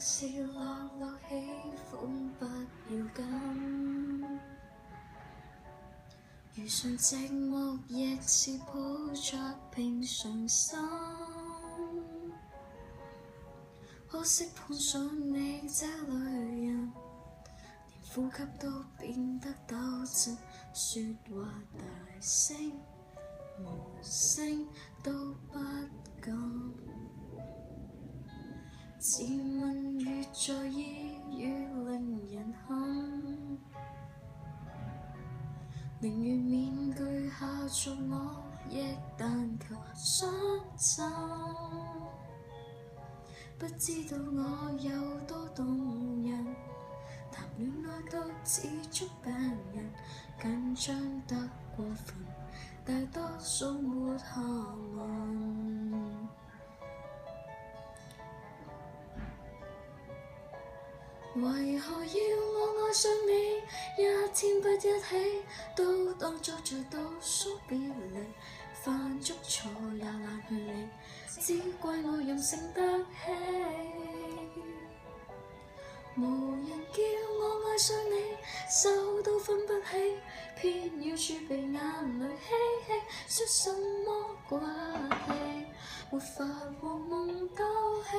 是樂樂喜歡不要緊，遇上寂寞亦是抱着平常心。可惜碰上你這類人，連呼吸都變得抖震，說話大聲無聲都不敢。自問越在意越令人恨，寧願面具下做我，亦但求相襯。不知道我有多動人，談戀愛都似足病人，緊張得過分，大多數沒下文。為何要我愛上你，一天不一起，都當作在倒數別離，犯足錯也懶去理，只怪我任性得起。無人叫我愛上你，手都分不起，偏要儲備眼淚嬉戲，說什麼掛氣，沒法和夢鬥氣。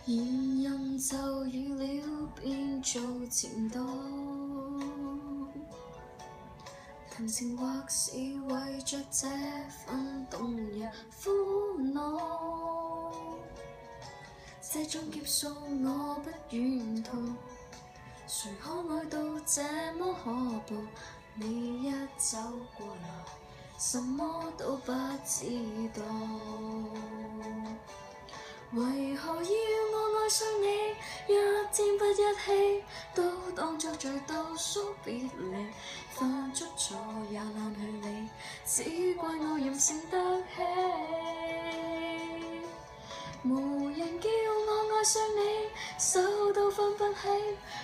現任就預料變做前度，談情或是為着這份動人苦惱，這種劫數我不願逃，誰可愛到這麼可怖？你一走過來，什麼都不知道。為何要我愛上你，一天不一起，都當作在倒數別離，犯足錯也懶去理，只怪我任性得起。無人叫我愛上你，手都分不起，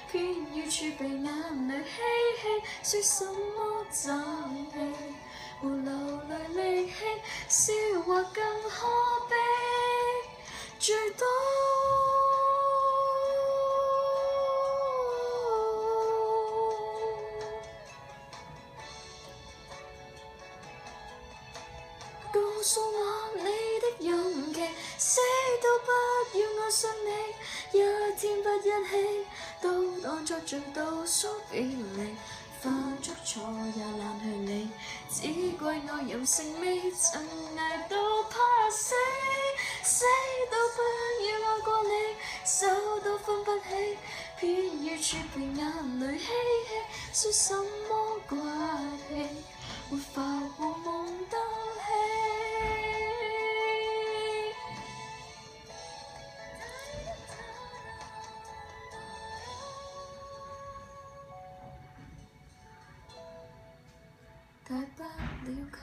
偏要儲備眼淚嬉戲，說什麼爭氣，沒流淚力氣，笑話更可悲。最多告訴我你的任期，死都不要愛上你，一天不一起，都當作在倒數別離，犯足錯也懶去理，只怪我任性未曾捱到怕死，死都不要愛過你，手都分不起，偏要儲備眼淚嬉戲，說什麼掛氣，沒法和夢鬥氣。大不了卻